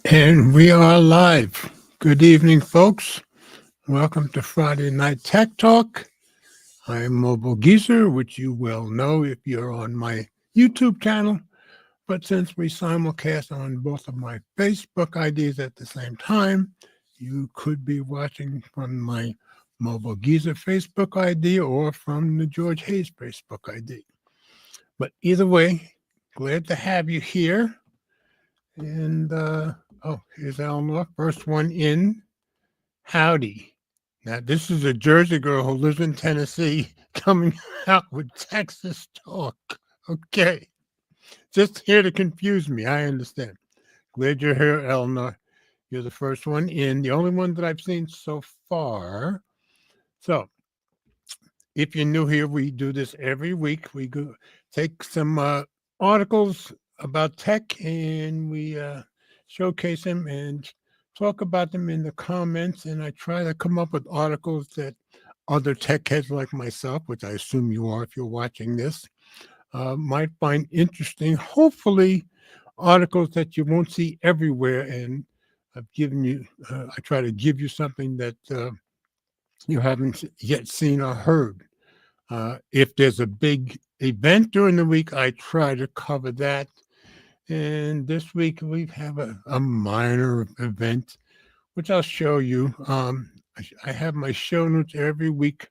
And we are live. Good evening, folks. Welcome to Friday Night Tech Talk. I am Mobile Geezer, which you will know if you're on my YouTube channel. But since we simulcast on both of my Facebook IDs at the same time, you could be watching from my Mobile Geezer Facebook ID or from the George Hayes Facebook ID. But either way, glad to have you here. And here's Eleanor, first one in. Howdy. Now, this is a Jersey girl who lives in Tennessee coming out with Texas talk. Okay. Just here to confuse me. I understand. Glad you're here, Eleanor. You're the first one in, the only one that I've seen so far. So, if you're new here, we do this every week. We go take some articles about tech and we showcase them and talk about them in the comments. And I try to come up with articles that other tech heads like myself, which I assume you are if you're watching this, might find interesting. Hopefully, articles that you won't see everywhere. And I've given you, I try to give you something that you haven't yet seen or heard. If there's a big event during the week, I try to cover that. And this week we have a minor event, which I'll show you. I have my show notes every week,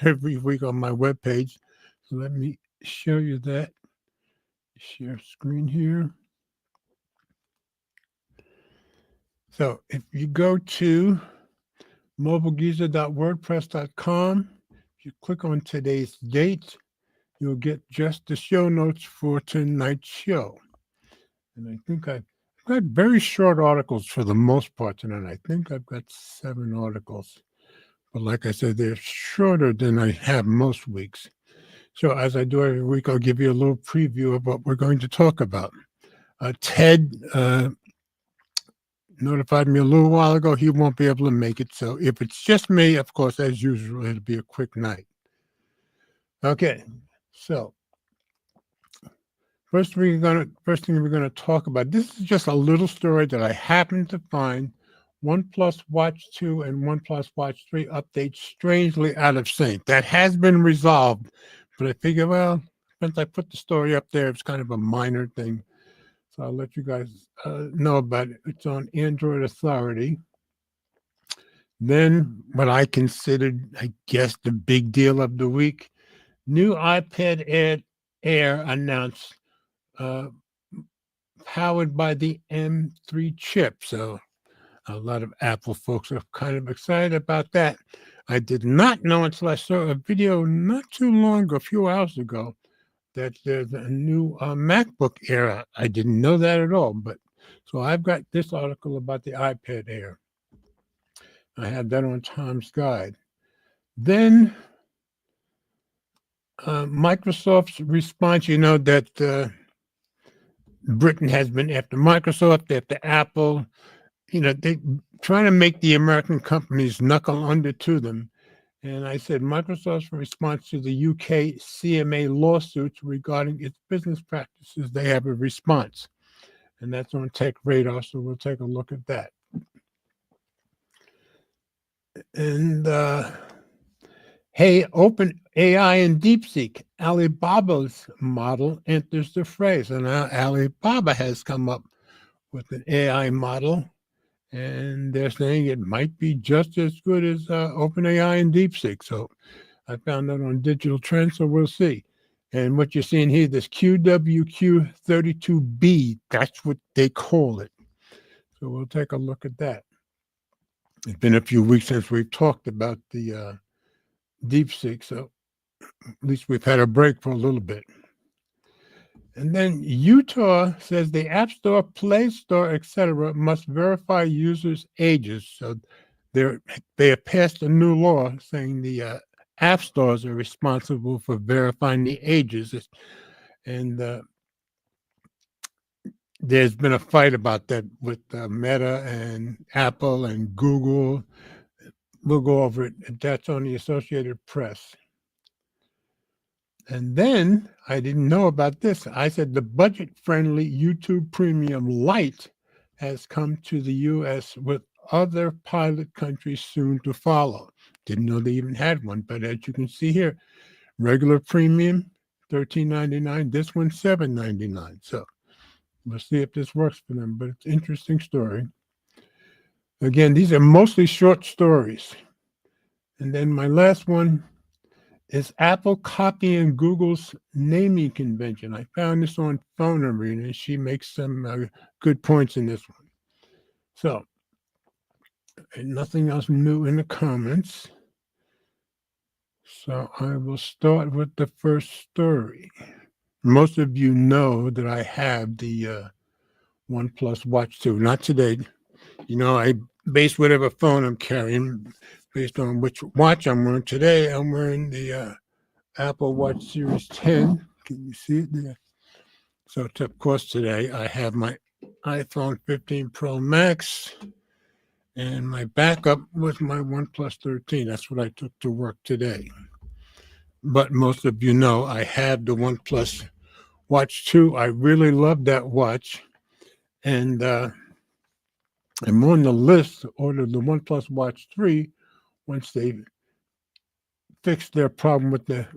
every week on my webpage. So let me show you that. Share screen here. So if you go to mobilegeezer.wordpress.com, if you click on today's date, you'll get just the show notes for tonight's show. And I think I've got very short articles for the most part tonight. I think I've got 7 articles. But like I said, they're shorter than I have most weeks. So as I do every week, I'll give you a little preview of what we're going to talk about. Ted notified me a little while ago he won't be able to make it. So if it's just me, of course, as usual, it'll be a quick night. Okay, so first thing we're gonna talk about. This is just a little story that I happened to find. OnePlus Watch 2 and OnePlus Watch 3 updates strangely out of sync. That has been resolved, but I figure, well, since I put the story up there, it's kind of a minor thing. So I'll let you guys know about it. It's on Android Authority. Then what I considered, I guess, the big deal of the week, new iPad Air announced powered by the M3 chip. So a lot of Apple folks are kind of excited about that. I did not know until I saw a video not too long ago, a few hours ago, that there's a new MacBook Air. I didn't know that at all. But so I've got this article about the iPad Air. I have that on Tom's Guide. Then Microsoft's response, you know, that Britain has been after Microsoft, after Apple. You know, they trying to make the American companies knuckle under to them. And I said Microsoft's response to the UK CMA lawsuits regarding its business practices, they have a response. And that's on Tech Radar, so we'll take a look at that. And hey, Open AI and DeepSeek, Alibaba's model enters the fray. So now Alibaba has come up with an AI model, and they're saying it might be just as good as OpenAI and DeepSeek. So I found that on Digital Trends, so we'll see. And what you're seeing here, this QWQ32B, that's what they call it. So we'll take a look at that. It's been a few weeks since we've talked about the DeepSeek, so at least we've had a break for a little bit. And then Utah says the App Store, Play Store, etc., must verify users' ages. So they have passed a new law saying the app stores are responsible for verifying the ages. And there's been a fight about that with Meta and Apple and Google. We'll go over it. That's on the Associated Press. And then I didn't know about this. I said the budget-friendly YouTube Premium Lite has come to the U.S. with other pilot countries soon to follow. Didn't know they even had one, but as you can see here, regular premium, $13.99. This one, $7.99. So we'll see if this works for them, but it's an interesting story. Again, these are mostly short stories. And then my last one is Apple copying Google's naming convention. I found this on Phone Arena. She makes some good points in this one. So, nothing else new in the comments. So I will start with the first story. Most of you know that I have the OnePlus Watch 2. Not today. You know, I base whatever phone I'm carrying based on which watch I'm wearing. Today, I'm wearing the Apple Watch Series 10. Can you see it there? So, of course, today I have my iPhone 15 Pro Max, and my backup was my OnePlus 13. That's what I took to work today. But most of you know I have the OnePlus Watch 2. I really love that watch, and I'm on the list to order the OnePlus Watch 3 once they fixed their problem with the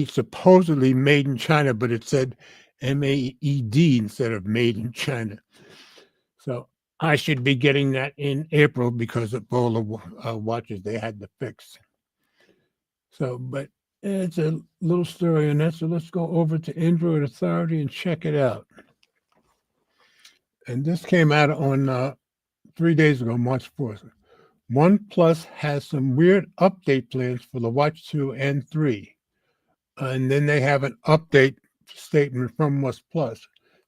supposedly made in China, but it said MAED instead of made in China. So I should be getting that in April because of all the watches they had to fix. So, but it's a little story on that. So let's go over to Android Authority and check it out. And this came out on 3 days ago, March 4th. OnePlus has some weird update plans for the Watch 2 and 3. And then they have an update statement from OnePlus.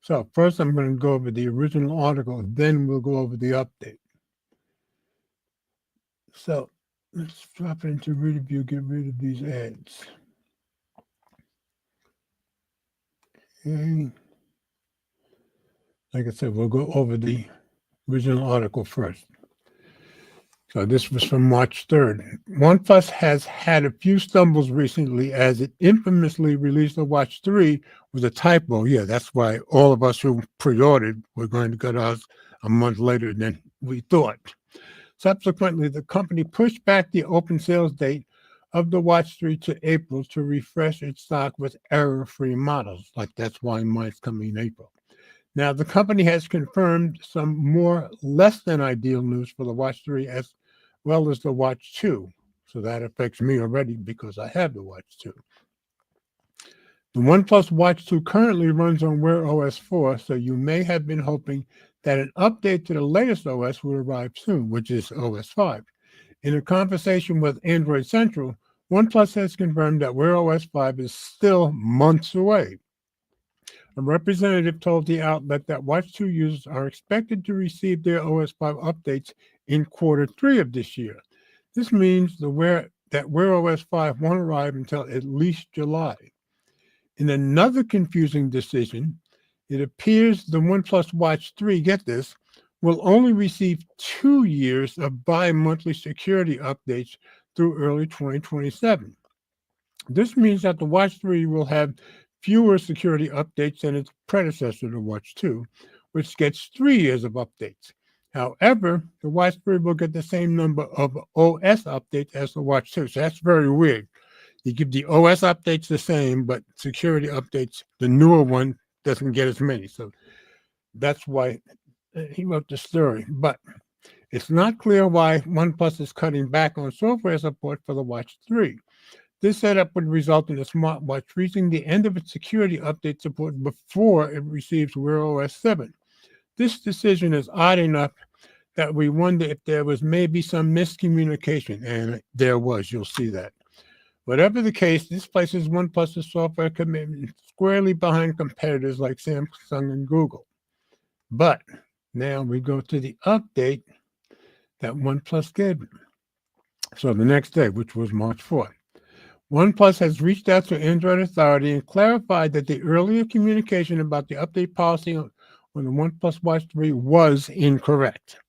So first I'm going to go over the original article, then we'll go over the update. So let's drop it into review, get rid of these ads. Okay. Like I said, we'll go over the original article first. So this was from March 3rd. OnePlus has had a few stumbles recently as it infamously released the Watch 3 with a typo. Yeah, that's why all of us who pre-ordered were going to get ours a month later than we thought. Subsequently, the company pushed back the open sales date of the Watch 3 to April to refresh its stock with error-free models. Like that's why mine's coming in April. Now, the company has confirmed some more less than ideal news for the Watch 3 as well as the Watch 2. So that affects me already because I have the Watch 2. The OnePlus Watch 2 currently runs on Wear OS 4, so you may have been hoping that an update to the latest OS would arrive soon, which is OS 5. In a conversation with Android Central, OnePlus has confirmed that Wear OS 5 is still months away. A representative told the outlet that Watch 2 users are expected to receive their OS 5 updates in quarter 3 of this year. This means that Wear OS 5 won't arrive until at least July. In another confusing decision, it appears the OnePlus Watch 3, get this, will only receive 2 years of bi-monthly security updates through early 2027. This means that the Watch 3 will have fewer security updates than its predecessor, the Watch 2, which gets 3 years of updates. However, the Watch 3 will get the same number of OS updates as the Watch 2. So that's very weird. You give the OS updates the same, but security updates, the newer one, doesn't get as many. So that's why he wrote the story. But it's not clear why OnePlus is cutting back on software support for the Watch 3. This setup would result in the smartwatch reaching the end of its security update support before it receives Wear OS 7. This decision is odd enough that we wonder if there was maybe some miscommunication, and there was. You'll see that. Whatever the case, this places OnePlus's software commitment squarely behind competitors like Samsung and Google. But now we go to the update that OnePlus gave them. So the next day, which was March 4th, OnePlus has reached out to Android Authority and clarified that the earlier communication about the update policy on the OnePlus Watch 3 was incorrect.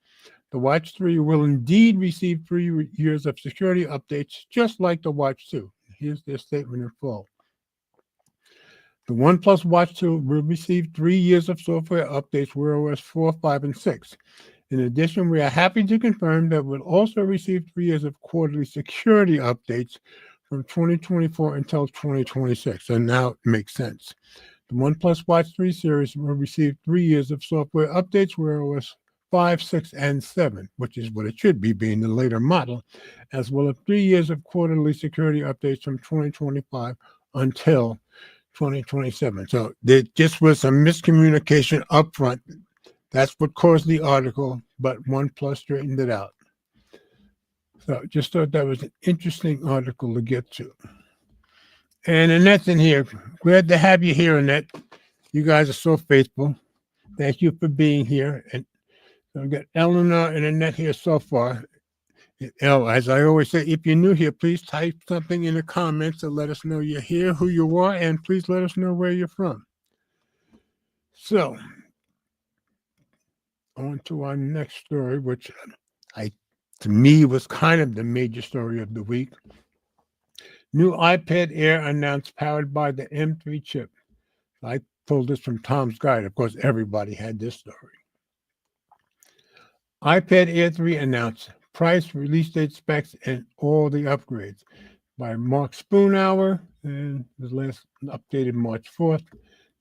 The Watch 3 will indeed receive 3 years of security updates, just like the Watch 2. Here's their statement in full. The OnePlus Watch 2 will receive 3 years of software updates, Wear OS 4, 5, and 6. In addition, we are happy to confirm that we'll also receive 3 years of quarterly security updates from 2024 until 2026. And now it makes sense. The OnePlus Watch 3 series will receive 3 years of software updates, Wear OS 5, 6, and 7, which is what it should be, being the later model, as well as 3 years of quarterly security updates from 2025 until 2027. So there just was some miscommunication up front. That's what caused the article, but OnePlus straightened it out. So just thought that was an interesting article to get to. And Annette's in here. Glad to have you here, Annette. You guys are so faithful. Thank you for being here. And so I've got Eleanor and Annette here so far. As I always say, if you're new here, please type something in the comments to let us know you're here, who you are, and please let us know where you're from. So, on to our next story, which to me was kind of the major story of the week. New iPad Air announced powered by the M3 chip. I pulled this from Tom's Guide. Of course, everybody had this story. iPad Air 3 announced price, release date, specs, and all the upgrades by Mark Spoonhour, and was last updated March 4th.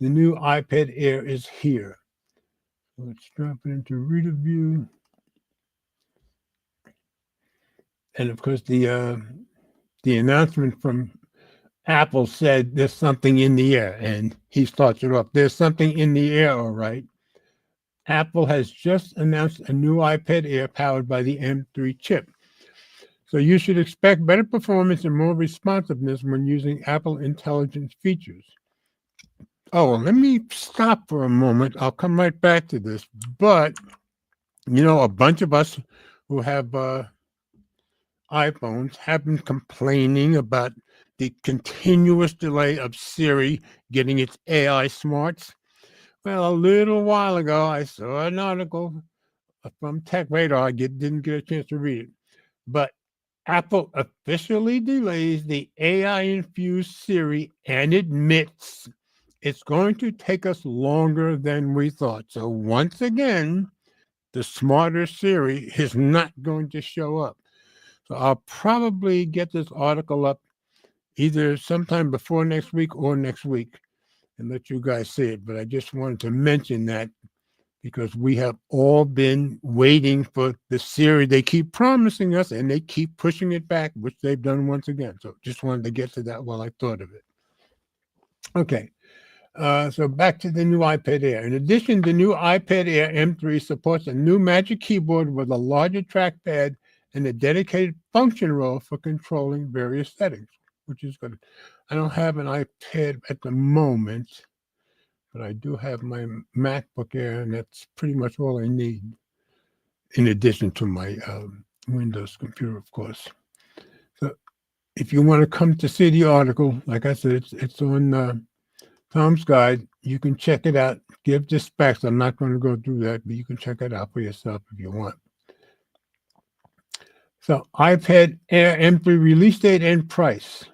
The new iPad Air is here. So let's drop it into reader view. And of course, the announcement from Apple said there's something in the air, and he starts it off. There's something in the air, all right. Apple has just announced a new iPad Air powered by the M3 chip. So you should expect better performance and more responsiveness when using Apple Intelligence features. Oh, well, let me stop for a moment. I'll come right back to this. But, a bunch of us who have iPhones have been complaining about the continuous delay of Siri getting its AI smarts. Well, a little while ago, I saw an article from Tech Radar. I didn't get a chance to read it. But Apple officially delays the AI-infused Siri and admits it's going to take us longer than we thought. So once again, the smarter Siri is not going to show up. So I'll probably get this article up either sometime before next week or next week and let you guys see it. But I just wanted to mention that because we have all been waiting for the Siri. They keep promising us and they keep pushing it back, which they've done once again. So just wanted to get to that while I thought of it. Okay. So back to the new iPad Air. In addition, the new iPad Air M3 supports a new Magic Keyboard with a larger trackpad and a dedicated function row for controlling various settings, which is good. I don't have an iPad at the moment, but I do have my MacBook Air, and that's pretty much all I need, in addition to my Windows computer, of course. So if you want to come to see the article, like I said, it's on Tom's Guide. You can check it out. Give the specs. I'm not going to go through that, but you can check it out for yourself if you want. So iPad Air M3 release date and price.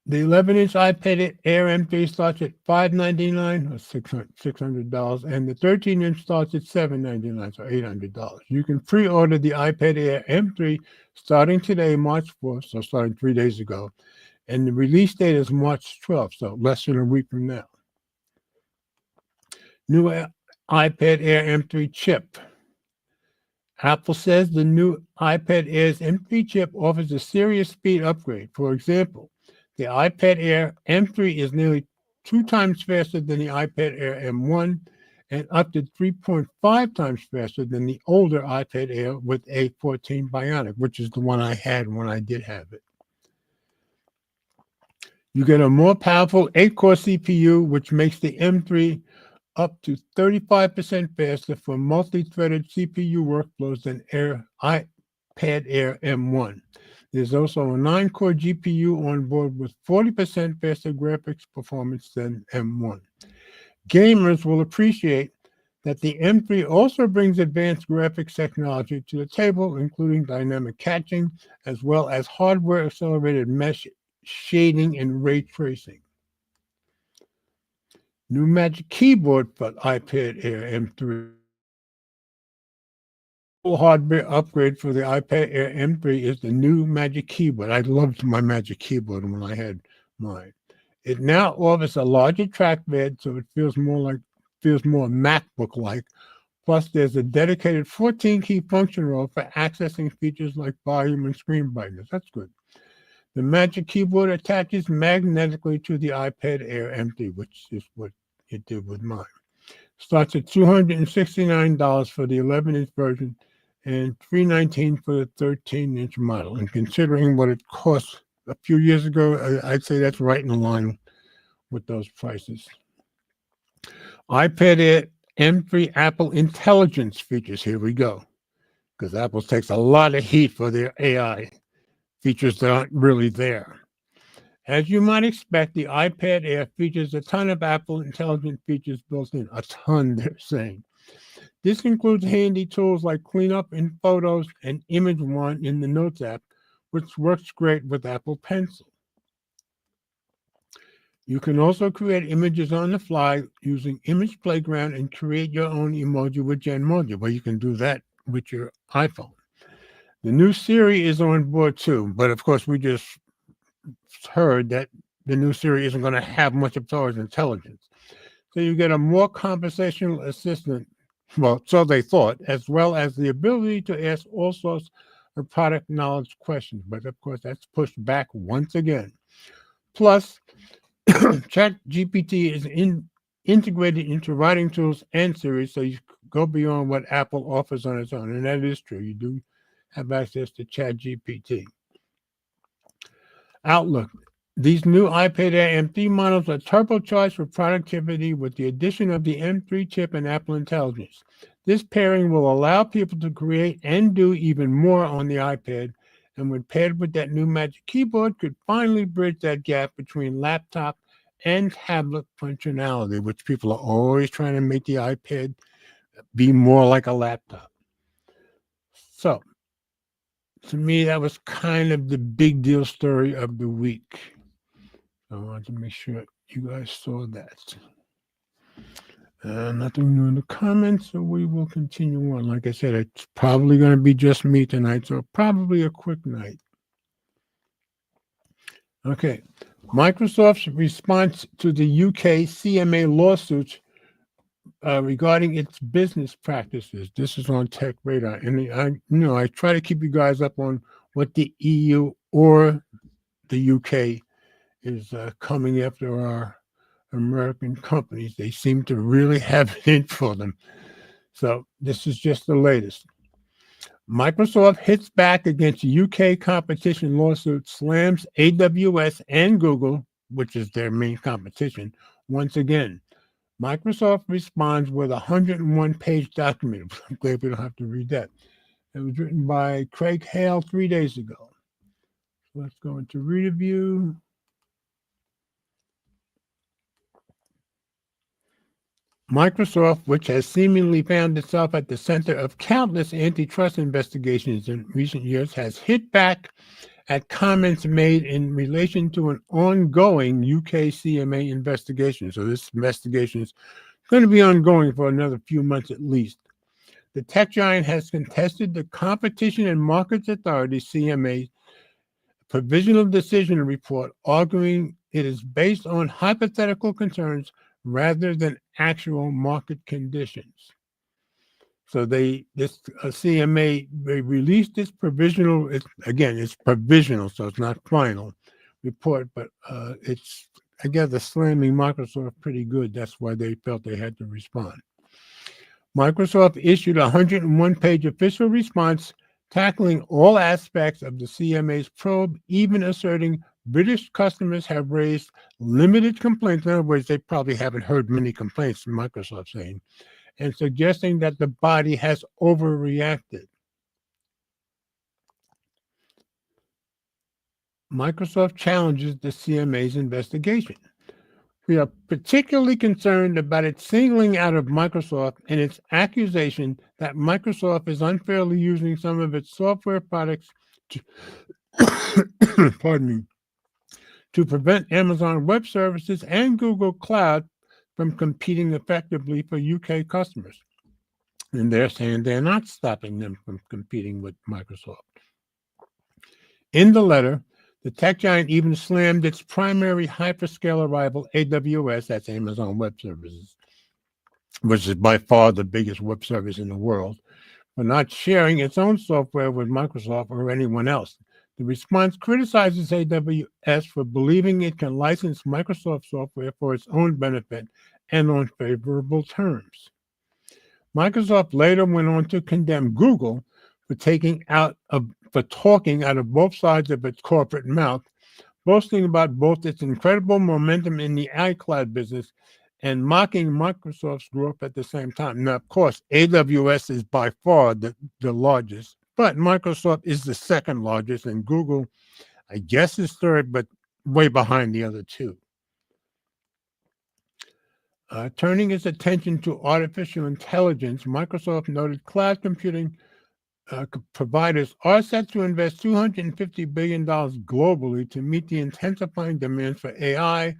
The 11-inch iPad Air M3 starts at $599 or $600, and the 13-inch starts at $799, so $800. You can pre-order the iPad Air M3 starting today, March 4th, so starting 3 days ago, and the release date is March 12th, so less than a week from now. New iPad Air M3 chip. Apple says the new iPad Air's M3 chip offers a serious speed upgrade. For example, the iPad Air M3 is nearly 2 times faster than the iPad Air M1 and up to 3.5 times faster than the older iPad Air with A14 Bionic, which is the one I had when I did have it. You get a more powerful 8-core CPU, which makes the M3 up to 35% faster for multi-threaded CPU workflows than iPad Air M1. There's also a 9-core GPU on board with 40% faster graphics performance than M1. Gamers will appreciate that the M3 also brings advanced graphics technology to the table, including dynamic catching, as well as hardware-accelerated mesh shading and ray tracing. New Magic Keyboard for iPad Air M3. Full hardware upgrade for the iPad Air M3 is the new Magic Keyboard. I loved my Magic Keyboard when I had mine. It now offers a larger trackpad, so it feels more MacBook-like. Plus, there's a dedicated 14-key function row for accessing features like volume and screen brightness. That's good. The Magic Keyboard attaches magnetically to the iPad Air M3, which is what it did with mine. Starts at $269 for the 11-inch version and $319 for the 13-inch model. And considering what it cost a few years ago, I'd say that's right in line with those prices. iPad Air M3 Apple Intelligence features. Here we go. Because Apple takes a lot of heat for their AI features that aren't really there. As you might expect, the iPad Air features a ton of Apple Intelligence features built in. A ton, they're saying. This includes handy tools like Cleanup in Photos and Image One in the Notes app, which works great with Apple Pencil. You can also create images on the fly using Image Playground and create your own emoji with Genmoji, where you can do that with your iPhone. The new Siri is on board too, but of course we just heard that the new Siri isn't going to have much of Taurus intelligence. So you get a more conversational assistant, well, so they thought, as well as the ability to ask all sorts of product knowledge questions. But of course, that's pushed back once again. Plus, ChatGPT is integrated into writing tools and Siri, so you go beyond what Apple offers on its own. And that is true. You do have access to ChatGPT. Outlook. These new iPad Air M3 models are turbocharged for productivity with the addition of the M3 chip and Apple Intelligence. This pairing will allow people to create and do even more on the iPad, and when paired with that new Magic Keyboard, could finally bridge that gap between laptop and tablet functionality, which people are always trying to make the iPad be more like a laptop. So, to me, that was kind of the big deal story of the week. I wanted to make sure you guys saw that. Nothing new in the comments, so we will continue on. Like I said, it's probably going to be just me tonight, so probably a quick night. Okay. Microsoft's response to the UK CMA lawsuits regarding its business practices. This is on Tech Radar. And I try to keep you guys up on what the EU or the UK is coming after our American companies. They seem to really have it in for them. So this is just the latest. Microsoft hits back against UK competition lawsuit, slams AWS and Google, which is their main competition, once again. Microsoft responds with a 101-page document. I'm glad we don't have to read that. It was written by Craig Hale 3 days ago. So let's go into review. Microsoft, which has seemingly found itself at the center of countless antitrust investigations in recent years, has hit back at comments made in relation to an ongoing UK CMA investigation. So this investigation is going to be ongoing for another few months at least. The tech giant has contested the Competition and Markets Authority, CMA, provisional decision report, arguing it is based on hypothetical concerns rather than actual market conditions. So CMA, they released this provisional, it's provisional, so it's not final report, but it's, I guess, slamming Microsoft pretty good. That's why they felt they had to respond. Microsoft issued a 101-page official response tackling all aspects of the CMA's probe, even asserting British customers have raised limited complaints. In other words, they probably haven't heard many complaints from Microsoft saying, and suggesting that the body has overreacted. Microsoft challenges the CMA's investigation. We are particularly concerned about its singling out of Microsoft and its accusation that Microsoft is unfairly using some of its software products to, to prevent Amazon Web Services and Google Cloud from competing effectively for UK customers. And they're saying they're not stopping them from competing with Microsoft. In the letter, the tech giant even slammed its primary hyperscaler rival, AWS, that's Amazon Web Services, which is by far the biggest web service in the world, for not sharing its own software with Microsoft or anyone else. The response criticizes AWS for believing it can license Microsoft software for its own benefit and on favorable terms. Microsoft later went on to condemn Google for talking out of both sides of its corporate mouth, boasting about both its incredible momentum in the iCloud business and mocking Microsoft's growth at the same time. Now, of course, AWS is by far the largest, but Microsoft is the second largest, and Google, I guess, is third, but way behind the other two. Turning its attention to artificial intelligence, Microsoft noted cloud computing providers are set to invest $250 billion globally to meet the intensifying demands for AI,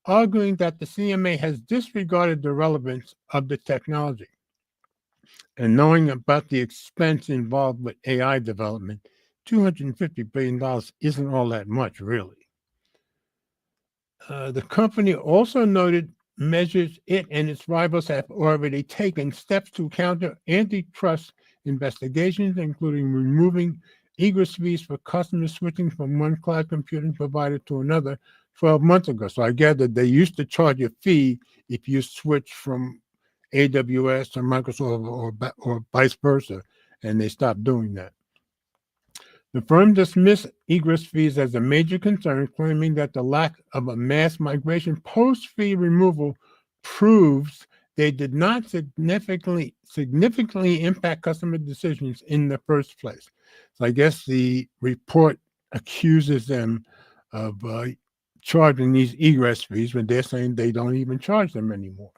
arguing that the CMA has disregarded the relevance of the technology. And knowing about the expense involved with AI development, $250 billion isn't all that much, really. The company also noted measures it and its rivals have already taken steps to counter antitrust investigations, including removing egress fees for customers switching from one cloud computing provider to another 12 months ago. So I gather they used to charge a fee if you switch from AWS to Microsoft or vice versa, and they stopped doing that. The firm dismissed egress fees as a major concern, claiming that the lack of a mass migration post-fee removal proves they did not significantly impact customer decisions in the first place. So I guess the report accuses them of charging these egress fees, but they're saying they don't even charge them anymore.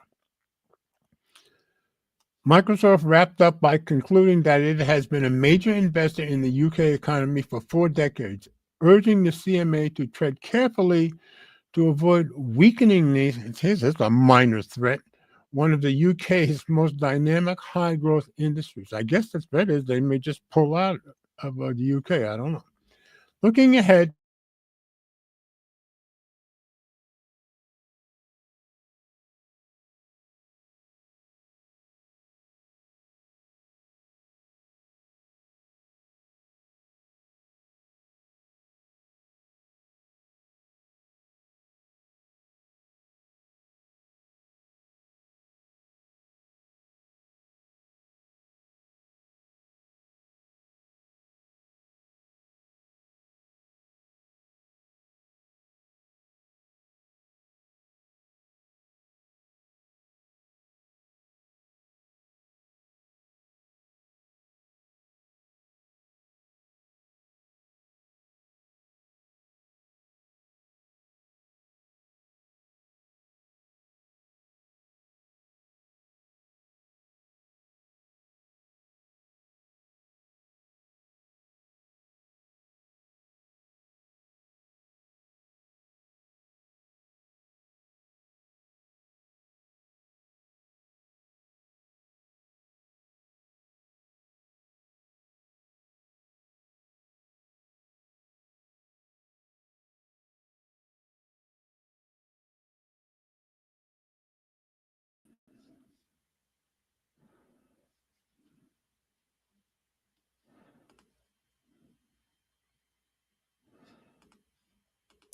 Microsoft wrapped up by concluding that it has been a major investor in the UK economy for 4 decades, urging the CMA to tread carefully to avoid weakening these, it's a minor threat, one of the UK's most dynamic high-growth industries. I guess the threat is they may just pull out of the UK. I don't know. Looking ahead,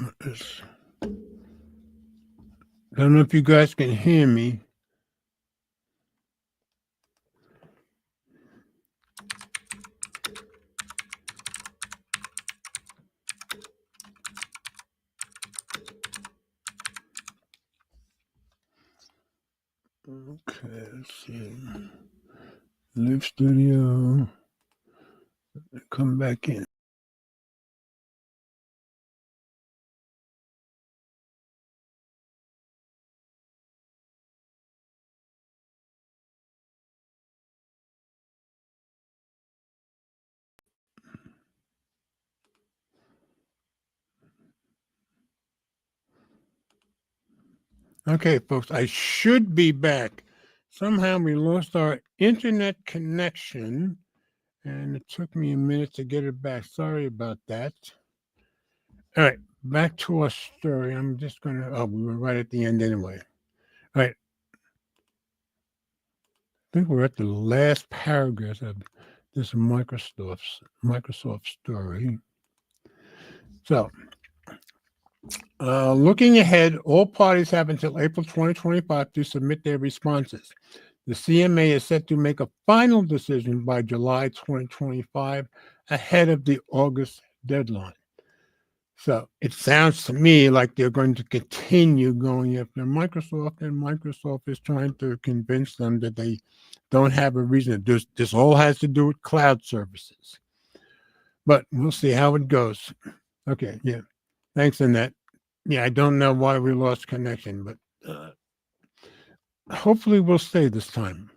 I don't know if you guys can hear me. Okay, let's see. Live Studio. Come back in. Okay, folks, I should be back. Somehow we lost our internet connection, and it took me a minute to get it back. Sorry about that. All right, back to our story. I'm just going to, oh, we were right at the end anyway. All right, I think we're at the last paragraph of this Microsoft story. So, looking ahead, all parties have until April 2025 to submit their responses. The CMA is set to make a final decision by July 2025 ahead of the August deadline. So it sounds to me like they're going to continue going after Microsoft, and Microsoft is trying to convince them that they don't have a reason. This all has to do with cloud services. But we'll see how it goes. Okay, yeah. Thanks, Annette. Yeah, I don't know why we lost connection, but hopefully we'll stay this time.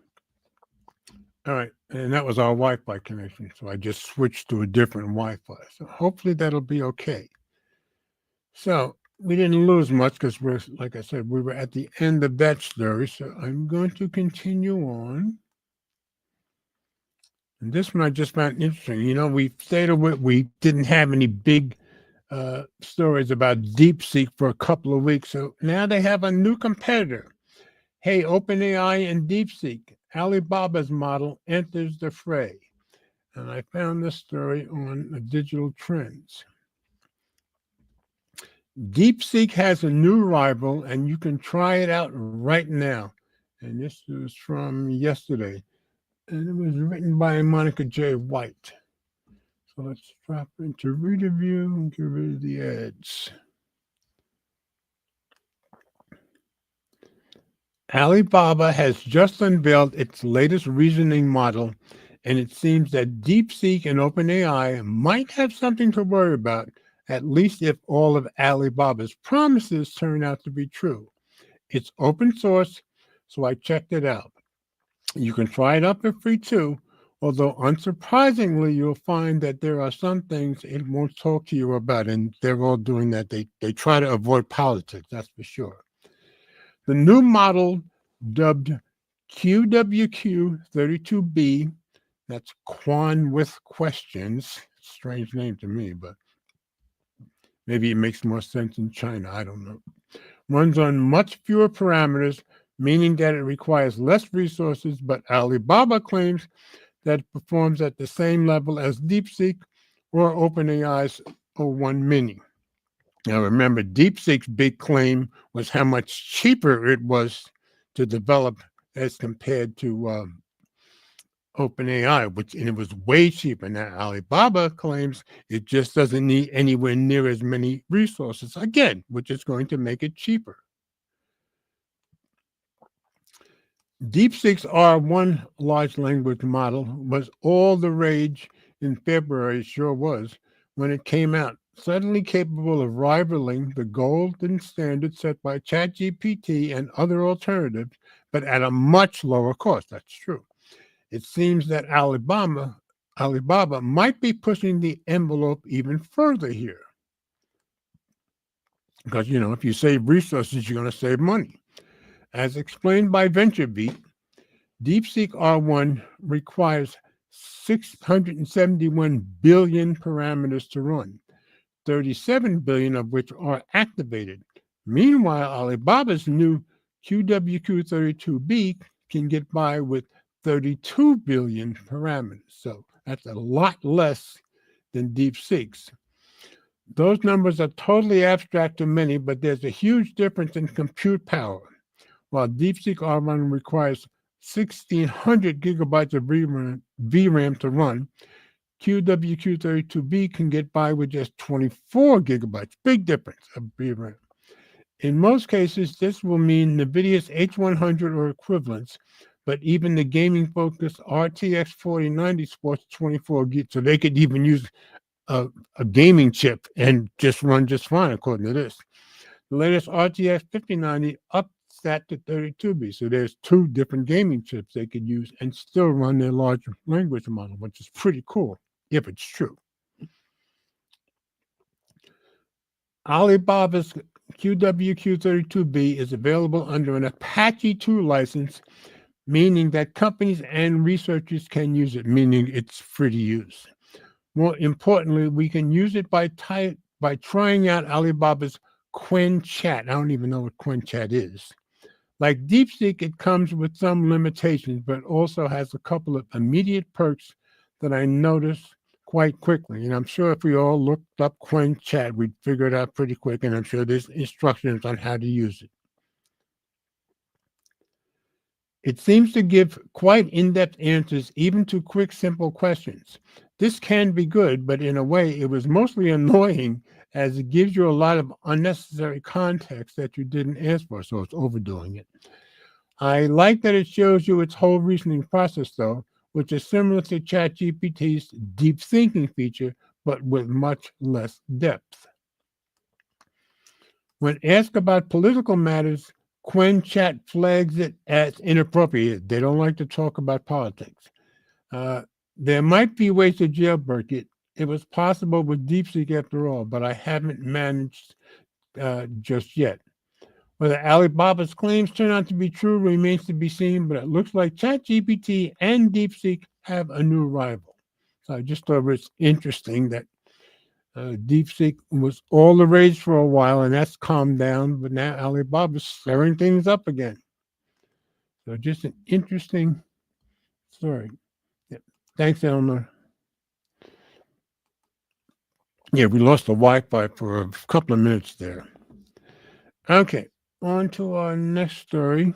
All right, and that was our Wi-Fi connection, so I just switched to a different Wi-Fi. So hopefully that'll be okay. So we didn't lose much because we're, like I said, we were at the end of that story. So I'm going to continue on. And this one I just found interesting. You know, we didn't have any big stories about DeepSeek for a couple of weeks. So now they have a new competitor. Hey, OpenAI and DeepSeek, Alibaba's model enters the fray. And I found this story on Digital Trends. DeepSeek has a new rival, and you can try it out right now. And this was from yesterday. And it was written by Monica J. White. So let's drop into reader view and get rid of the ads. Alibaba has just unveiled its latest reasoning model, and it seems that DeepSeek and OpenAI might have something to worry about, at least if all of Alibaba's promises turn out to be true. It's open source, so I checked it out. You can try it out for free too, although unsurprisingly, you'll find that there are some things it won't talk to you about, and they're all doing that. They try to avoid politics, that's for sure. The new model, dubbed QWQ32B, that's Quan with questions, strange name to me, but maybe it makes more sense in China, I don't know, runs on much fewer parameters, meaning that it requires less resources, but Alibaba claims that it performs at the same level as DeepSeek or OpenAI's O1 Mini. Now, remember, DeepSeek's big claim was how much cheaper it was to develop as compared to OpenAI, and it was way cheaper. Now, Alibaba claims it just doesn't need anywhere near as many resources, again, which is going to make it cheaper. DeepSeek's R1 large language model was all the rage in February, sure was, when it came out, suddenly capable of rivaling the golden standard set by ChatGPT and other alternatives, but at a much lower cost. That's true. It seems that Alibaba might be pushing the envelope even further here. Because, you know, if you save resources, you're going to save money. As explained by VentureBeat, DeepSeek R1 requires 671 billion parameters to run, 37 billion of which are activated. Meanwhile, Alibaba's new QWQ32B can get by with 32 billion parameters. So that's a lot less than DeepSeek's. Those numbers are totally abstract to many, but there's a huge difference in compute power. While DeepSeek R1 requires 1,600 gigabytes of VRAM to run, QWQ32B can get by with just 24 gigabytes. Big difference of VRAM. In most cases, this will mean NVIDIA's H100 or equivalents, but even the gaming-focused RTX 4090 sports 24 gigs, so they could even use a gaming chip and just run just fine, according to this. The latest RTX 5090 ups that to 32B, so there's two different gaming chips they could use and still run their large language model, which is pretty cool, if it's true. Alibaba's QWQ32B is available under an Apache 2 license, meaning that companies and researchers can use it, meaning it's free to use. More importantly, we can use it by trying out Alibaba's QuenChat. I don't even know what QuenChat is. Like DeepSeek, it comes with some limitations, but also has a couple of immediate perks that I noticed quite quickly. And I'm sure if we all looked up QuenChat, we'd figure it out pretty quick. And I'm sure there's instructions on how to use it. It seems to give quite in-depth answers, even to quick, simple questions. This can be good, but in a way, it was mostly annoying as it gives you a lot of unnecessary context that you didn't ask for, so it's overdoing it. I like that it shows you its whole reasoning process, though, which is similar to ChatGPT's deep thinking feature, but with much less depth. When asked about political matters, QuenChat flags it as inappropriate. They don't like to talk about politics. There might be ways to jailbreak it. It was possible with DeepSeek after all, but I haven't managed just yet. Whether Alibaba's claims turn out to be true remains to be seen, but it looks like ChatGPT and DeepSeek have a new rival. So I just thought it was interesting that DeepSeek was all the rage for a while, and that's calmed down, but now Alibaba's stirring things up again. So just an interesting story. Yeah. Thanks, Eleanor. Yeah, we lost the Wi-Fi for a couple of minutes there. Okay, on to our next story.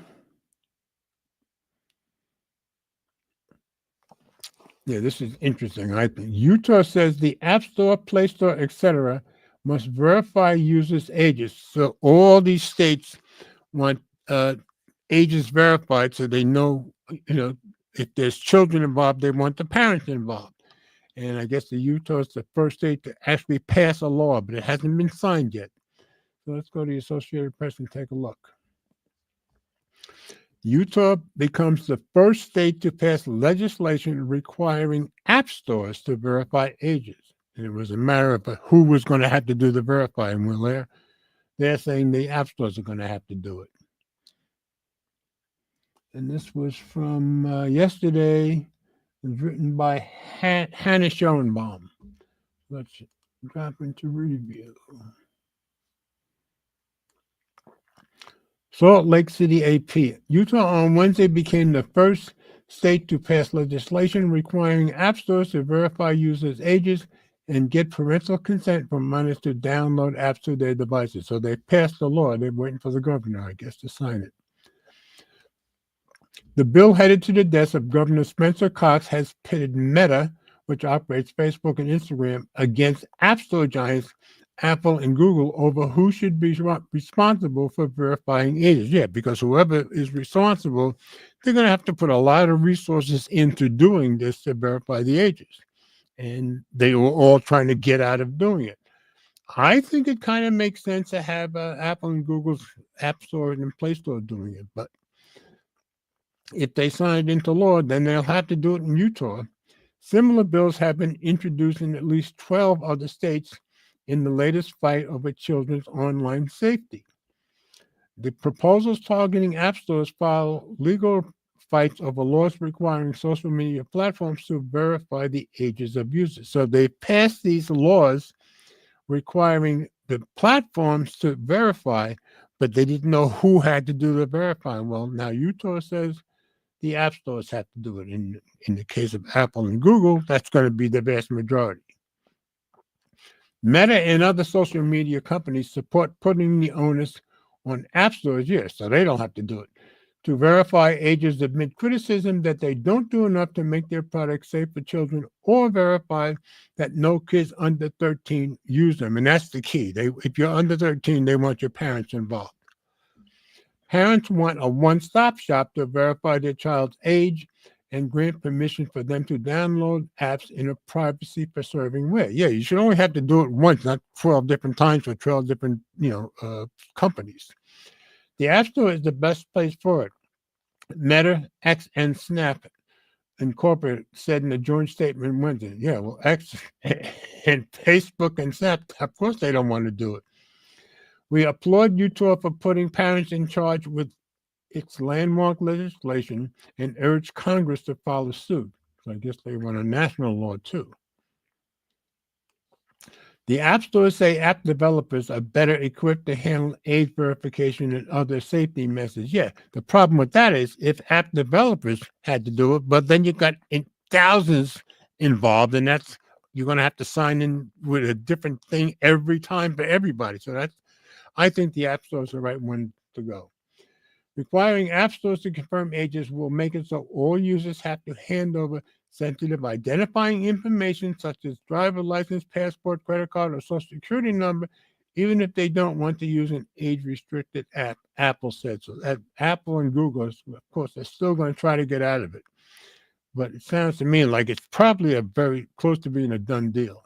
Yeah, this is interesting, I think. Utah says the App Store, Play Store, etc. must verify users' ages. So all these states want ages verified so they know, if there's children involved, they want the parents involved. And I guess the Utah is the first state to actually pass a law, but it hasn't been signed yet. So let's go to the Associated Press and take a look. Utah becomes the first state to pass legislation requiring app stores to verify ages. And it was a matter of who was going to have to do the verifying. Well, they're saying the app stores are going to have to do it. And this was from yesterday. It was written by Hannah Schoenbaum. Let's drop into review. Salt Lake City AP. Utah on Wednesday became the first state to pass legislation requiring app stores to verify users' ages and get parental consent from minors to download apps to their devices. So they passed the law. They're waiting for the governor, I guess, to sign it. The bill headed to the desk of Governor Spencer Cox has pitted Meta, which operates Facebook and Instagram, against App Store giants Apple and Google over who should be responsible for verifying ages. Yeah, because whoever is responsible, they're going to have to put a lot of resources into doing this to verify the ages. And they were all trying to get out of doing it. I think it kind of makes sense to have Apple and Google's App Store and Play Store doing it. But if they sign it into law, then they'll have to do it in Utah. Similar bills have been introduced in at least 12 other states in the latest fight over children's online safety. The proposals targeting app stores follow legal fights over laws requiring social media platforms to verify the ages of users. So they passed these laws requiring the platforms to verify, but they didn't know who had to do the verifying. Well, now Utah says the app stores have to do it. In the case of Apple and Google, that's going to be the vast majority. Meta and other social media companies support putting the onus on app stores, yes, so they don't have to do it, to verify ages amid criticism that they don't do enough to make their products safe for children or verify that no kids under 13 use them. And that's the key. If you're under 13, they want your parents involved. Parents want a one-stop shop to verify their child's age and grant permission for them to download apps in a privacy-preserving way. Yeah, you should only have to do it once, not 12 different times for 12 different, companies. The App Store is the best place for it. Meta, X, and Snap Incorporated said in a joint statement Wednesday. Yeah, well, X and Facebook and Snap, of course they don't want to do it. We applaud Utah for putting parents in charge with its landmark legislation and urge Congress to follow suit. So I guess they want a national law too. The app stores say app developers are better equipped to handle age verification and other safety measures. Yeah, the problem with that is if app developers had to do it, but then you got thousands involved, and that's you're going to have to sign in with a different thing every time for everybody. So I think the app stores are the right one to go. Requiring app stores to confirm ages will make it so all users have to hand over sensitive identifying information such as driver license, passport, credit card, or social security number, even if they don't want to use an age-restricted app, Apple said. So Apple and Google, of course, they're still going to try to get out of it. But it sounds to me like it's probably a very close to being a done deal.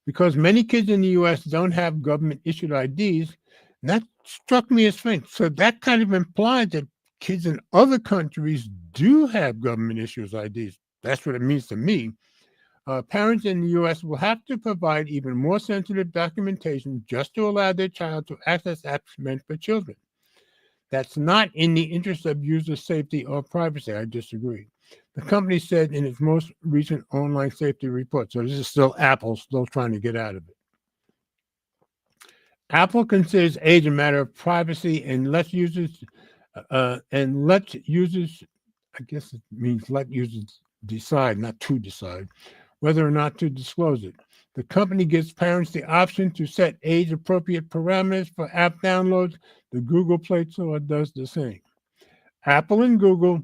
Because many kids in the U.S. don't have government-issued IDs, and that struck me as strange. So that kind of implies that kids in other countries do have government-issued IDs. That's what it means to me. Parents in the U.S. will have to provide even more sensitive documentation just to allow their child to access apps meant for children. That's not in the interest of user safety or privacy. I disagree. The company said in its most recent online safety report, so this is still Apple, still trying to get out of it. Apple considers age a matter of privacy and lets users, I guess it means let users decide, not to decide, whether or not to disclose it. The company gives parents the option to set age-appropriate parameters for app downloads. The Google Play Store does the same. Apple and Google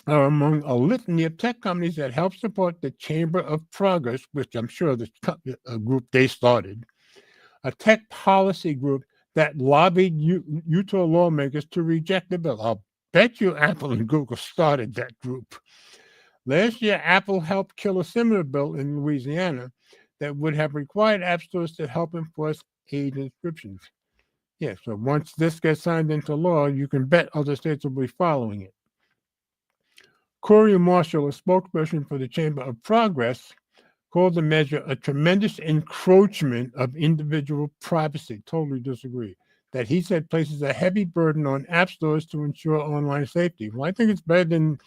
are among a litany of tech companies that help support the Chamber of Progress, which I'm sure the group they started, a tech policy group that lobbied Utah lawmakers to reject the bill. I'll bet you Apple and Google started that group. Last year, Apple helped kill a similar bill in Louisiana that would have required app stores to help enforce age inscriptions. Yeah, so once this gets signed into law, you can bet other states will be following it. Corey Marshall, a spokesperson for the Chamber of Progress, called the measure a tremendous encroachment of individual privacy. Totally disagree. That he said places a heavy burden on app stores to ensure online safety. Well, I think it's better than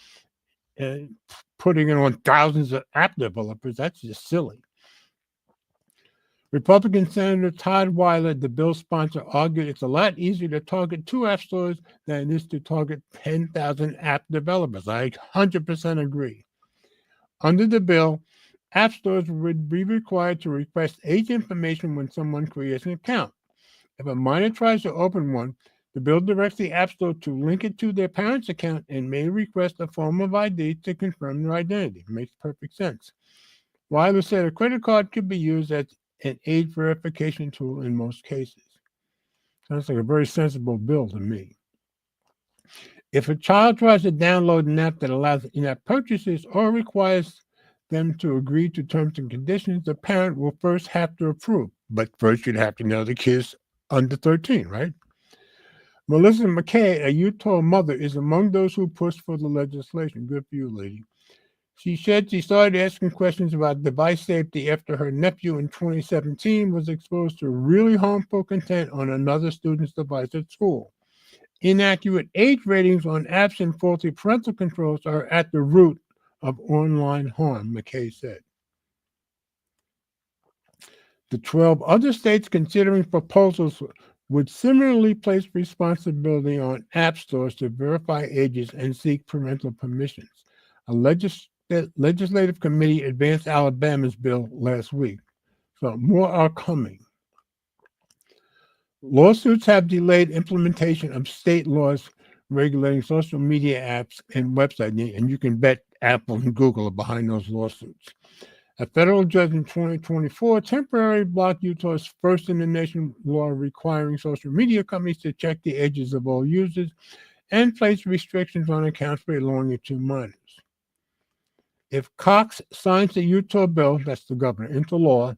putting it on thousands of app developers. That's just silly. Republican Senator Todd Weiler, the bill's sponsor, argued it's a lot easier to target 2 app stores than it is to target 10,000 app developers. I 100% agree. Under the bill, app stores would be required to request age information when someone creates an account. If a minor tries to open one, the bill directs the app store to link it to their parent's account and may request a form of ID to confirm their identity. Makes perfect sense. Weiler said a credit card could be used as an age verification tool in most cases. Sounds like a very sensible bill to me. If a child tries to download an app that allows in-app purchases or requires them to agree to terms and conditions, the parent will first have to approve. But first, you'd have to know the kid's under 13, right? Melissa McKay, a Utah mother, is among those who pushed for the legislation. Good for you, lady. She said she started asking questions about device safety after her nephew in 2017 was exposed to really harmful content on another student's device at school. Inaccurate age ratings on apps and faulty parental controls are at the root of online harm, McKay said. The 12 other states considering proposals would similarly place responsibility on app stores to verify ages and seek parental permissions. A legislative committee advanced Alabama's bill last week, so more are coming. Lawsuits have delayed implementation of state laws regulating social media apps and websites, and you can bet Apple and Google are behind those lawsuits. A federal judge in 2024 temporarily blocked Utah's first in the nation law requiring social media companies to check the ages of all users and place restrictions on accounts belonging to minors. If Cox signs the Utah bill, that's the governor, into law,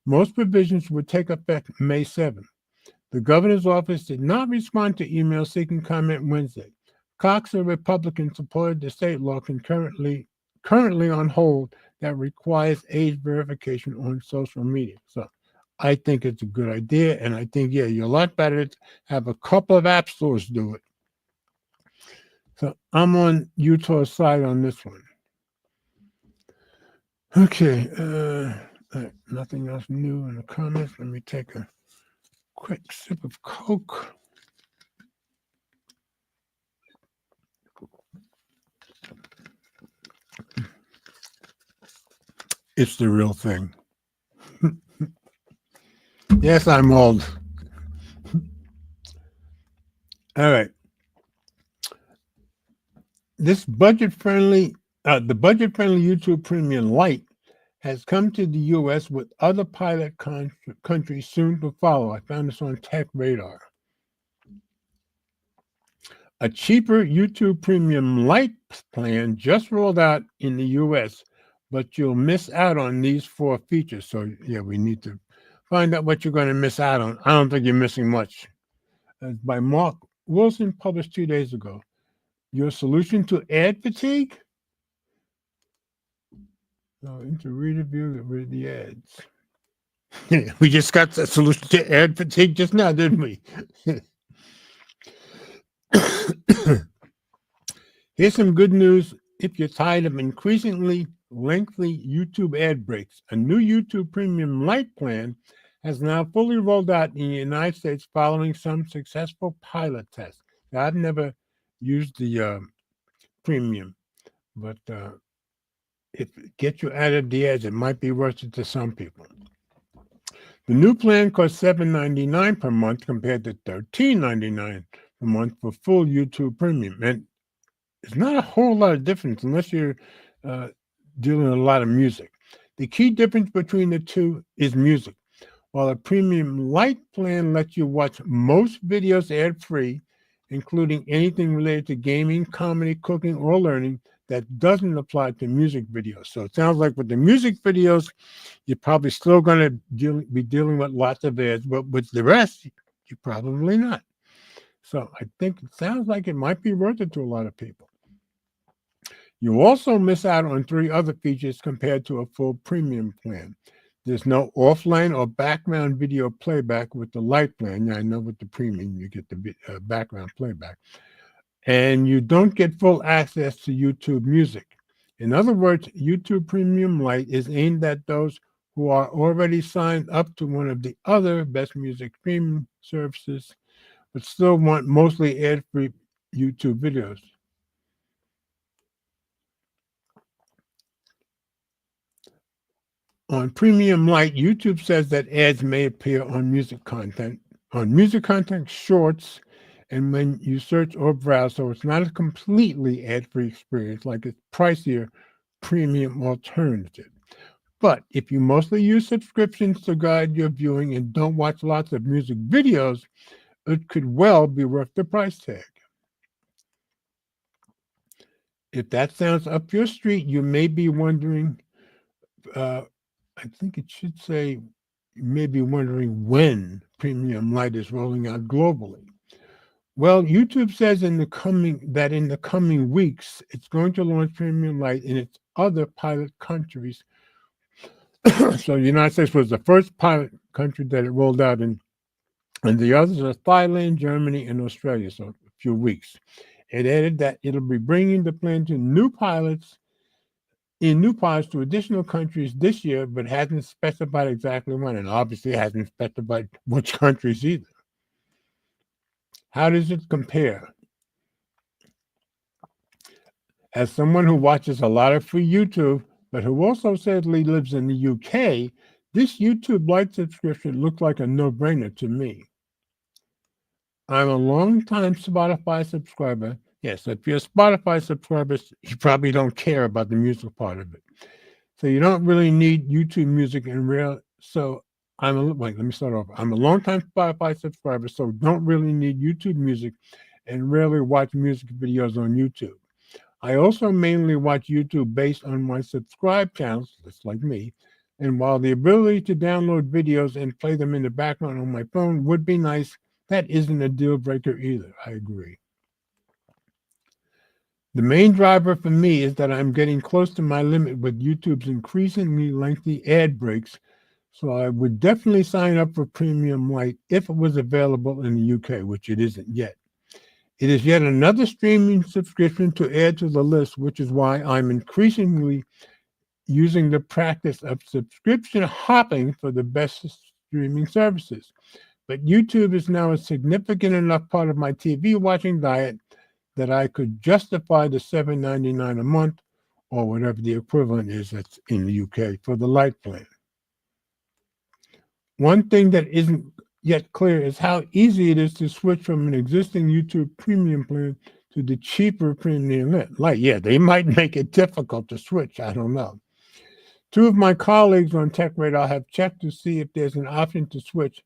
most provisions would take effect May 7th. The governor's office did not respond to emails seeking comment Wednesday. Cox, a Republican, supported the state law currently on hold that requires age verification on social media. So I think it's a good idea. And I think, yeah, you're a lot better to have a couple of app stores do it. So I'm on Utah's side on this one. Okay. Nothing else new in the comments. Let me take a quick sip of Coke. It's the real thing. Yes, I'm old. All right. This budget-friendly, the budget-friendly YouTube Premium Lite has come to the U.S. with other pilot countries soon to follow. I found this on Tech Radar. A cheaper YouTube Premium Lite plan just rolled out in the U.S., but you'll miss out on these 4 features. So, yeah, we need to find out what you're going to miss out on. I don't think you're missing much. By Mark Wilson, published 2 days ago. Your solution to ad fatigue? No, into reader view, get rid of the ads. We just got the solution to ad fatigue just now, didn't we? Here's some good news if you're tired of increasingly lengthy YouTube ad breaks. A new YouTube Premium Lite plan has now fully rolled out in the United States following some successful pilot tests. Now, I've never used the premium, but if it gets you out of the ads, it might be worth it to some people. The new plan costs $7.99 per month compared to $13.99 per month for full YouTube Premium. And it's not a whole lot of difference unless you're dealing with a lot of music. The key difference between the two is music. While a Premium Lite plan lets you watch most videos ad-free, including anything related to gaming, comedy, cooking, or learning, that doesn't apply to music videos. So it sounds like with the music videos, you're probably still going to be dealing with lots of ads, but with the rest, you're probably not. So I think it sounds like it might be worth it to a lot of people. You also miss out on 3 other features compared to a full premium plan. There's no offline or background video playback with the Lite plan. Yeah, I know with the premium, you get the background playback. And you don't get full access to YouTube Music. In other words, YouTube Premium Lite is aimed at those who are already signed up to one of the other Best Music streaming services, but still want mostly ad-free YouTube videos. On Premium Lite, YouTube says that ads may appear on music content, shorts, and when you search or browse, so it's not a completely ad-free experience like its pricier premium alternative. But if you mostly use subscriptions to guide your viewing and don't watch lots of music videos, it could well be worth the price tag. If that sounds up your street, you may be wondering, I think it should say, you may be wondering when Premium Lite is rolling out globally. Well, YouTube says in the coming weeks, it's going to launch Premium Lite in its other pilot countries. So the United States was the first pilot country that it rolled out in, and the others are Thailand, Germany, and Australia, so a few weeks. It added that it'll be bringing the plan to new pilots to additional countries this year, but hasn't specified exactly when, and obviously hasn't specified which countries either. How does it compare? As someone who watches a lot of free YouTube, but who also sadly lives in the UK, this YouTube Lite subscription looked like a no-brainer to me. I'm a long-time Spotify subscriber. Yes, if you're a Spotify subscriber, you probably don't care about the music part of it. So you don't really need YouTube Music in real. So let me start over. I'm a long-time Spotify subscriber, so don't really need YouTube Music and rarely watch music videos on YouTube. I also mainly watch YouTube based on my subscribed channels, just like me. And while the ability to download videos and play them in the background on my phone would be nice, that isn't a deal breaker either. I agree. The main driver for me is that I'm getting close to my limit with YouTube's increasingly lengthy ad breaks, So I would definitely sign up for Premium Light if it was available in the UK, which it isn't yet. It is yet another streaming subscription to add to the list, which is why I'm increasingly using the practice of subscription hopping for the best streaming services. But YouTube is now a significant enough part of my TV watching diet that I could justify the $7.99 a month or whatever the equivalent is that's in the UK for the light plan. One thing that isn't yet clear is how easy it is to switch from an existing YouTube premium plan to the cheaper premium light. Yeah, they might make it difficult to switch. I don't know. Two of my colleagues on TechRadar have checked to see if there's an option to switch,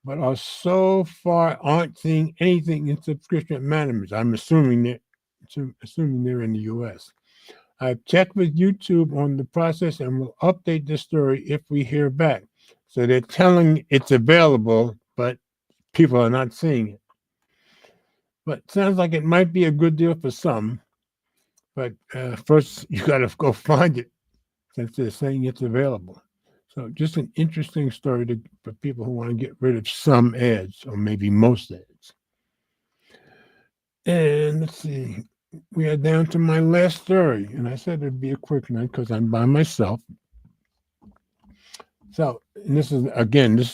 but are so far aren't seeing anything in subscription management. I'm assuming they're in the US. I've checked with YouTube on the process and will update the story if we hear back. So they're telling it's available, but people are not seeing it. But sounds like it might be a good deal for some. But first, you got to go find it since they're saying it's available. So just an interesting story for people who want to get rid of some ads or maybe most ads. And let's see. We are down to my last story. And I said it'd be a quick one because I'm by myself. So, and this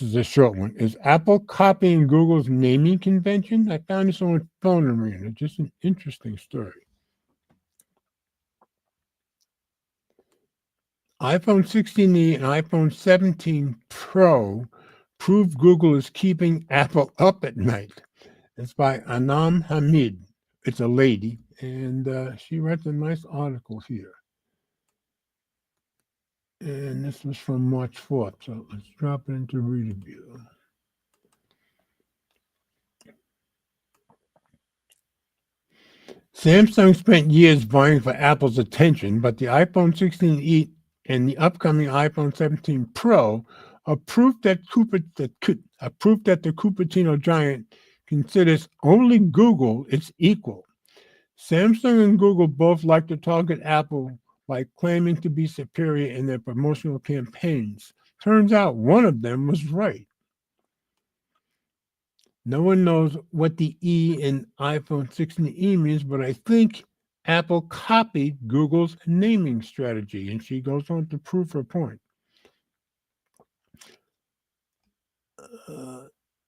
is a short one. Is Apple copying Google's naming convention? I found this on Phone Arena. Just an interesting story. iPhone 16e and iPhone 17 Pro prove Google is keeping Apple up at night. It's by Anam Hamid. It's a lady, and she writes a nice article here. And this was from March 4th, so let's drop it into reader view. Samsung spent years vying for Apple's attention, but the iPhone 16e and the upcoming iPhone 17 Pro are proof that the Cupertino giant considers only Google its equal. Samsung and Google both like to target Apple by claiming to be superior in their promotional campaigns. Turns out one of them was right. No one knows what the E in iPhone 16e means, but I think Apple copied Google's naming strategy, and she goes on to prove her point.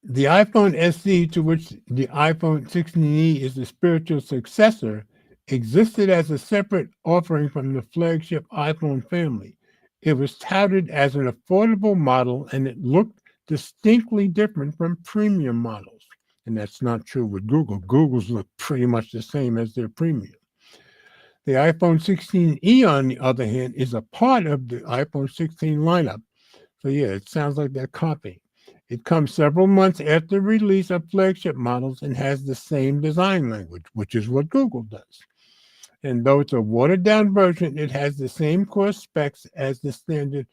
The iPhone SE, to which the iPhone 16e is the spiritual successor, existed as a separate offering from the flagship iPhone family. It was touted as an affordable model, and it looked distinctly different from premium models. And that's not true with Google. Google's look pretty much the same as their premium. The iPhone 16e, on the other hand, is a part of the iPhone 16 lineup. So yeah, it sounds like they're copying. It comes several months after the release of flagship models and has the same design language, which is what Google does. And though it's a watered-down version, it has the same core specs as the standard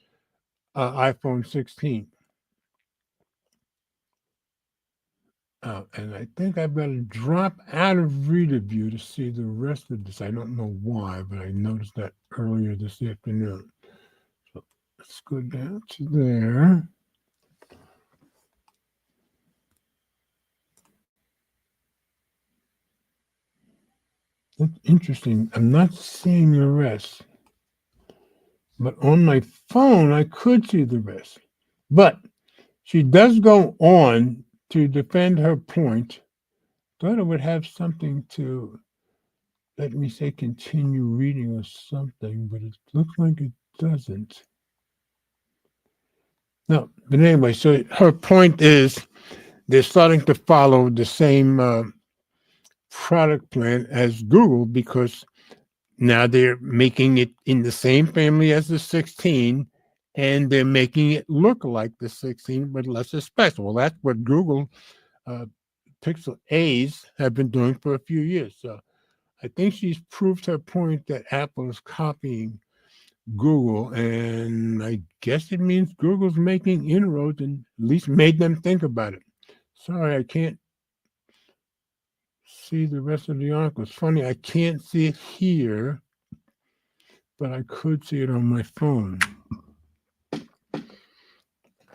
iPhone 16. And I think I've got to drop out of reader view to see the rest of this. I don't know why, but I noticed that earlier this afternoon. So let's go down to there. That's interesting. I'm not seeing the rest. But on my phone, I could see the rest. But she does go on to defend her point. Thought it would have something to, let me say, continue reading or something, but it looks like it doesn't. No, but anyway, so her point is they're starting to follow the same product plan as Google because now they're making it in the same family as the 16, and they're making it look like the 16 but lesser specs. Well, that's what Google Pixel A's have been doing for a few years. So I think she's proved her point that Apple is copying Google, and I guess it means Google's making inroads and at least made them think about it. Sorry, I can't see the rest of the article. It's funny, I can't see it here, but I could see it on my phone.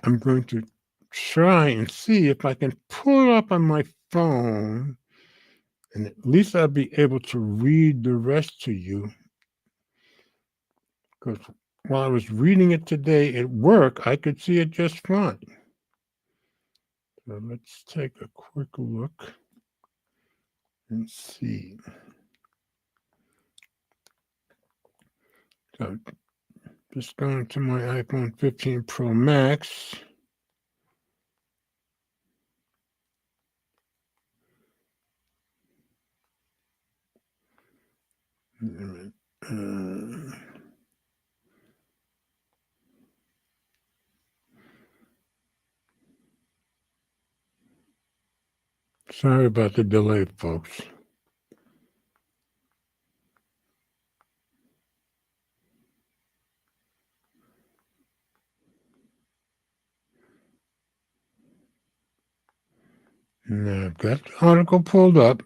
I'm going to try and see if I can pull it up on my phone, and at least I'll be able to read the rest to you. Because while I was reading it today at work, I could see it just fine. So let's take a quick look and see. So just going to my iPhone 15 Pro Max. Sorry about the delay, folks. Now I've got the article pulled up.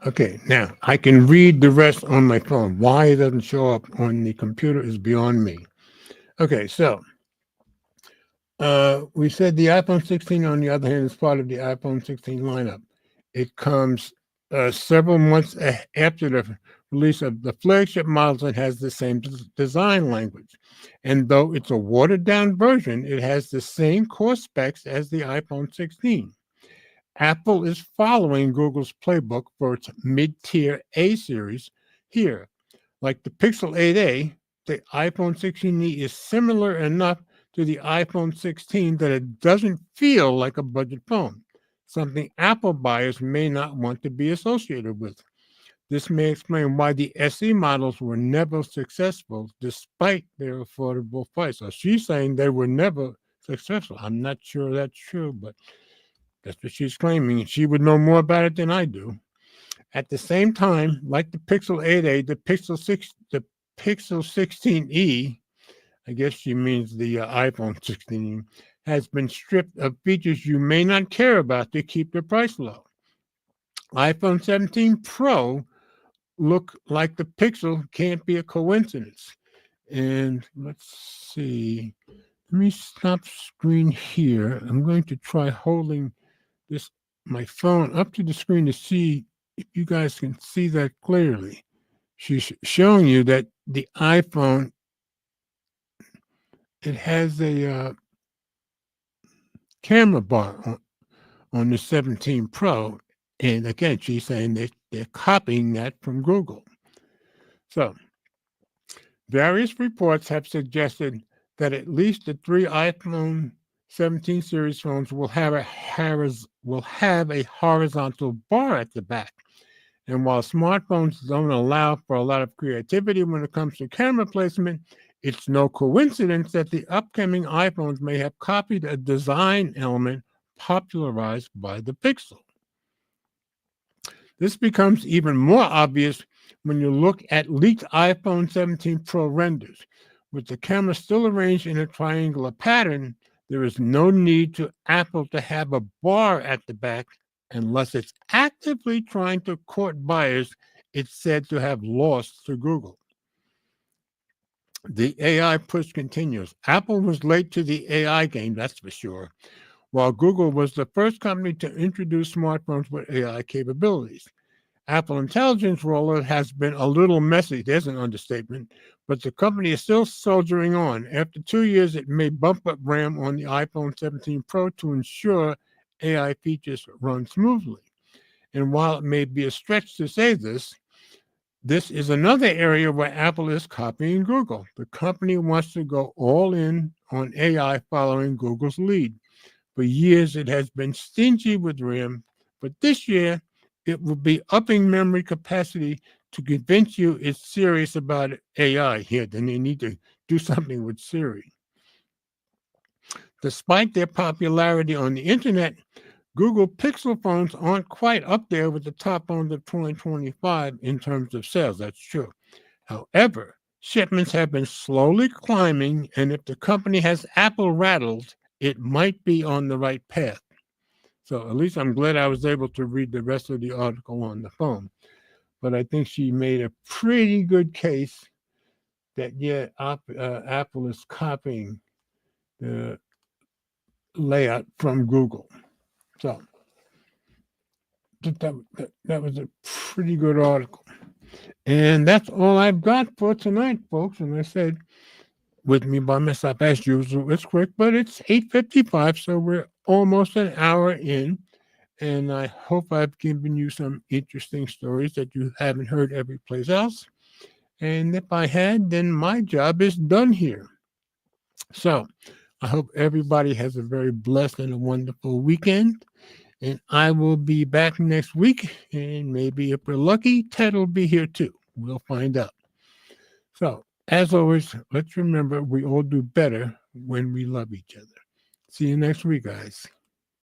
Okay, now I can read the rest on my phone. Why it doesn't show up on the computer is beyond me. Okay, so we said the iPhone 16, on the other hand, is part of the iPhone 16 lineup. It comes several months after the release of the flagship models. It has the same design language. And though it's a watered-down version, it has the same core specs as the iPhone 16. Apple is following Google's playbook for its mid-tier A series here. Like the Pixel 8a, the iPhone 16e is similar enough to the iPhone 16 that it doesn't feel like a budget phone, something Apple buyers may not want to be associated with. This may explain why the SE models were never successful despite their affordable price. So she's saying they were never successful. I'm not sure that's true, but that's what she's claiming. She would know more about it than I do. At the same time, like the Pixel 8a, the Pixel 16e, I guess she means the iPhone 16, has been stripped of features you may not care about to keep the price low. iPhone 17 Pro look like the Pixel can't be a coincidence. And let's see. Let me stop screen here. I'm going to try holding my phone up to the screen to see if you guys can see that clearly. She's showing you that the iPhone, it has a camera bar on the 17 Pro. And again, she's saying that they're copying that from Google. So various reports have suggested that at least the 3 iPhone 17 series phones will have a horizontal bar at the back. And while smartphones don't allow for a lot of creativity when it comes to camera placement, it's no coincidence that the upcoming iPhones may have copied a design element popularized by the Pixel. This becomes even more obvious when you look at leaked iPhone 17 Pro renders. With the camera still arranged in a triangular pattern, there is no need to Apple to have a bar at the back unless it's actively trying to court buyers it's said to have lost to Google. The AI push continues. Apple was late to the AI game, that's for sure, while Google was the first company to introduce smartphones with AI capabilities. Apple Intelligence rollout has been a little messy. There's an understatement, but the company is still soldiering on. After 2 years, it may bump up RAM on the iPhone 17 Pro to ensure AI features run smoothly. And while it may be a stretch to say this is another area where Apple is copying Google. The company wants to go all in on AI following Google's lead. For years, it has been stingy with RAM, but this year, it will be upping memory capacity to convince you it's serious about AI here. Then they need to do something with Siri. Despite their popularity on the internet, Google Pixel phones aren't quite up there with the top phones of 2025 in terms of sales. That's true. However, shipments have been slowly climbing, and if the company has Apple rattled, it might be on the right path. So at least I'm glad I was able to read the rest of the article on the phone. But I think she made a pretty good case that Apple is copying the layout from Google. So that was a pretty good article. And that's all I've got for tonight, folks. And I said, with me by myself, as usual, it's quick, but it's 8:55, so we're almost an hour in. And I hope I've given you some interesting stories that you haven't heard every place else. And if I had, then my job is done here. So I hope everybody has a very blessed and a wonderful weekend. And I will be back next week. And maybe if we're lucky, Ted will be here too. We'll find out. So, as always, let's remember we all do better when we love each other. See you next week, guys.